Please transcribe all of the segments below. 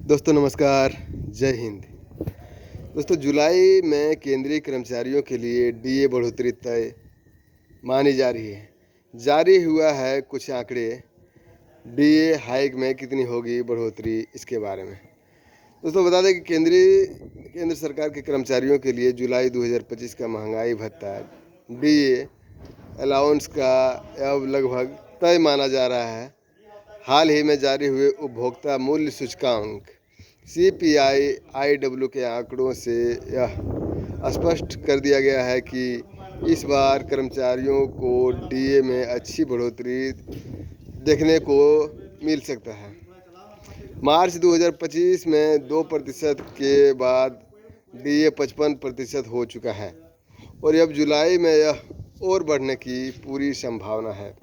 दोस्तों नमस्कार, जय हिंद। दोस्तों जुलाई में केंद्रीय कर्मचारियों के लिए डीए बढ़ोतरी तय मानी जा रही है। जारी हुआ है कुछ आंकड़े, डीए हाइक में कितनी होगी बढ़ोतरी, इसके बारे में। दोस्तों बता दें कि केंद्र सरकार के कर्मचारियों के लिए जुलाई 2025 का महंगाई भत्ता डीए अलाउंस का अब लगभग तय माना जा रहा है। हाल ही में जारी हुए उपभोक्ता मूल्य सूचकांक सीपीआई आईडब्ल्यू के आंकड़ों से यह स्पष्ट कर दिया गया है कि इस बार कर्मचारियों को डीए में अच्छी बढ़ोतरी देखने को मिल सकता है। मार्च 2025 में 2% के बाद डीए 55% हो चुका है और अब जुलाई में यह और बढ़ने की पूरी संभावना है।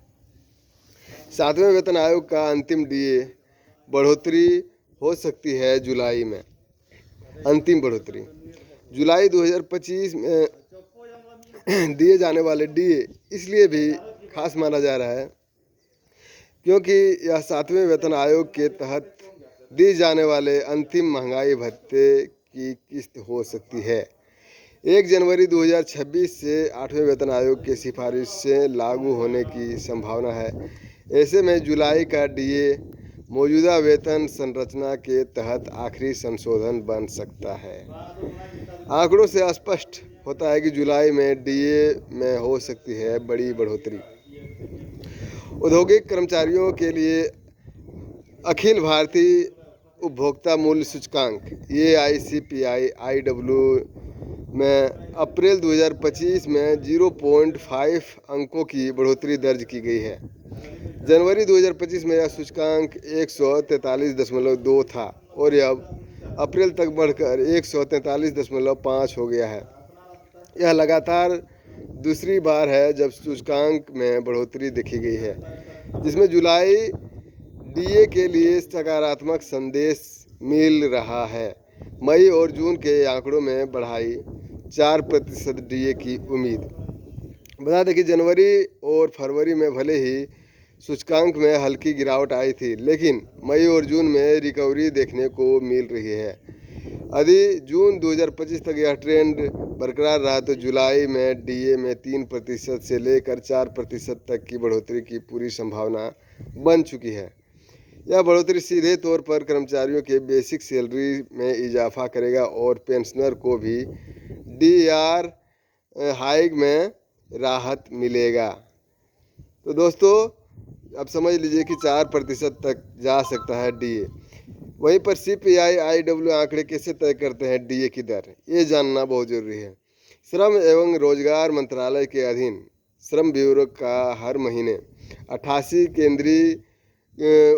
7वें वेतन आयोग का अंतिम डीए बढ़ोतरी हो सकती है जुलाई में। अंतिम बढ़ोतरी जुलाई 2025 में दिए जाने वाले डीए इसलिए भी खास माना जा रहा है क्योंकि यह 7वें वेतन आयोग के तहत दी जाने वाले अंतिम महंगाई भत्ते की किस्त हो सकती है। 1 जनवरी 2026 से 8वें वेतन आयोग की सिफारिश से लागू होने की संभावना है। ऐसे में जुलाई का डीए मौजूदा वेतन संरचना के तहत आखिरी संशोधन बन सकता है। आंकड़ों से स्पष्ट होता है कि जुलाई में डीए में हो सकती है बड़ी बढ़ोतरी। औद्योगिक कर्मचारियों के लिए अखिल भारतीय उपभोक्ता मूल्य सूचकांक AICPI IW में अप्रैल 2025 में 0.5 अंकों की बढ़ोतरी दर्ज की गई है। जनवरी 2025 में यह सूचकांक 143.2 था और अब अप्रैल तक बढ़कर 143.5 हो गया है। यह लगातार दूसरी बार है जब सूचकांक में बढ़ोतरी देखी गई है, जिसमें जुलाई डीए के लिए सकारात्मक संदेश मिल रहा है। मई और जून के आंकड़ों में बढ़ाई 4% डीए की उम्मीद। बता दें कि जनवरी और फरवरी में भले ही सूचकांक में हल्की गिरावट आई थी, लेकिन मई और जून में रिकवरी देखने को मिल रही है। यदि जून 2025 तक यह ट्रेंड बरकरार रहा तो जुलाई में डीए में 3% से लेकर 4% तक की बढ़ोतरी की पूरी संभावना बन चुकी है। यह बढ़ोतरी सीधे तौर पर कर्मचारियों के बेसिक सैलरी में इजाफा करेगा और पेंशनर को भी डीआर हाइक में राहत मिलेगा। तो दोस्तों अब समझ लीजिए कि 4% तक जा सकता है डीए। वहीं पर सीपीआई आईडब्ल्यू आंकड़े कैसे तय करते हैं डीए की दर, ये जानना बहुत जरूरी है। श्रम एवं रोजगार मंत्रालय के अधीन श्रम ब्यूरो का हर महीने 88 केंद्रीय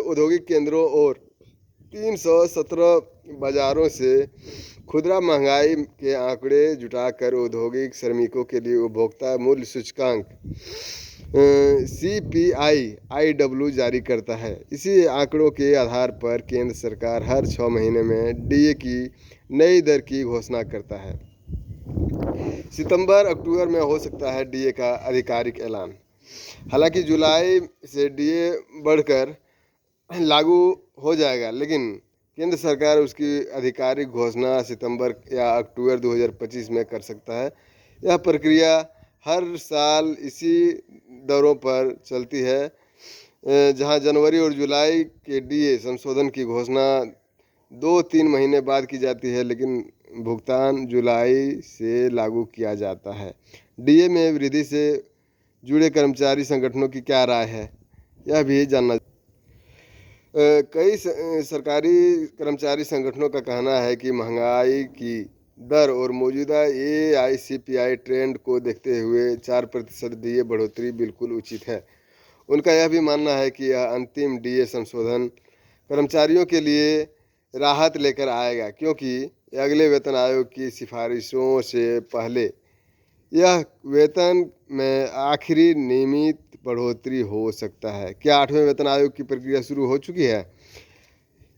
औद्योगिक केंद्रों और 317 बाजारों से खुदरा महंगाई के आंकड़े जुटाकर औद्योगिक श्रमिकों के लिए उपभोक्ता मूल्य सूचकांक CPI IW जारी करता है। इसी आंकड़ों के आधार पर केंद्र सरकार हर 6 महीने में डीए की नई दर की घोषणा करता है। सितंबर अक्टूबर में हो सकता है डीए का आधिकारिक ऐलान। हालांकि जुलाई से डीए बढ़कर लागू हो जाएगा, लेकिन केंद्र सरकार उसकी आधिकारिक घोषणा सितंबर या अक्टूबर 2025 में कर सकता है। यह प्रक्रिया हर साल इसी दरों पर चलती है, जहां जनवरी और जुलाई के डीए संशोधन की घोषणा 2-3 महीने बाद की जाती है, लेकिन भुगतान जुलाई से लागू किया जाता है। डीए में वृद्धि से जुड़े कर्मचारी संगठनों की क्या राय है, यह भी जानना। कई सरकारी कर्मचारी संगठनों का कहना है कि महंगाई की दर और मौजूदा AICPI ट्रेंड को देखते हुए 4% डीए बढ़ोतरी बिल्कुल उचित है। उनका यह भी मानना है कि यह अंतिम डीए संशोधन कर्मचारियों के लिए राहत लेकर आएगा, क्योंकि अगले वेतन आयोग की सिफारिशों से पहले यह वेतन में आखिरी नियमित बढ़ोतरी हो सकता है। क्या 8वें वेतन आयोग की प्रक्रिया शुरू हो चुकी है,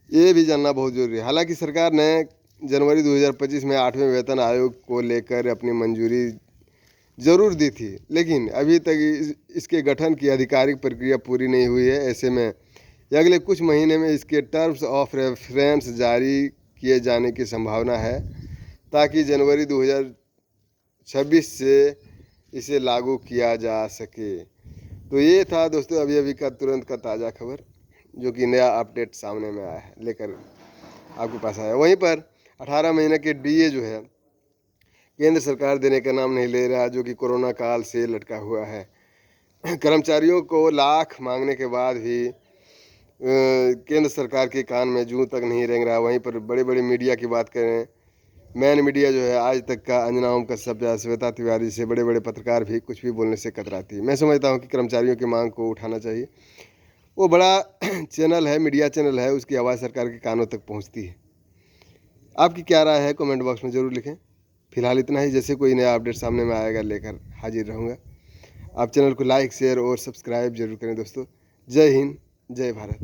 ये भी जानना बहुत जरूरी है। हालांकि सरकार ने जनवरी 2025 में 8वें वेतन आयोग को लेकर अपनी मंजूरी जरूर दी थी, लेकिन अभी तक इसके गठन की आधिकारिक प्रक्रिया पूरी नहीं हुई है। ऐसे में अगले कुछ महीने में इसके टर्म्स ऑफ रेफरेंस जारी किए जाने की संभावना है ताकि जनवरी 2026 से इसे लागू किया जा सके। तो ये था दोस्तों अभी अभी का तुरंत का ताज़ा खबर जो कि नया अपडेट सामने में आया है, लेकर आपके पास आया। वहीं पर 18 महीने के डीए जो है केंद्र सरकार देने का नाम नहीं ले रहा, जो कि कोरोना काल से लटका हुआ है। कर्मचारियों को लाख मांगने के बाद भी केंद्र सरकार के कान में जूं तक नहीं रेंग रहा। वहीं पर बड़े बड़े मीडिया की बात करें, मैन मीडिया जो है आज तक का, अंजना ओम कश्यप या श्वेता तिवारी से बड़े बड़े पत्रकार भी कुछ भी बोलने से कतराती है। मैं समझता हूँ कि कर्मचारियों की मांग को उठाना चाहिए। वो बड़ा चैनल है, मीडिया चैनल है, उसकी आवाज़ सरकार के कानों तक पहुँचती है। आपकी क्या राय है कमेंट बॉक्स में ज़रूर लिखें। फिलहाल इतना ही, जैसे कोई नया अपडेट सामने में आएगा लेकर हाजिर रहूँगा। आप चैनल को लाइक शेयर और सब्सक्राइब जरूर करें दोस्तों। जय हिंद, जय भारत।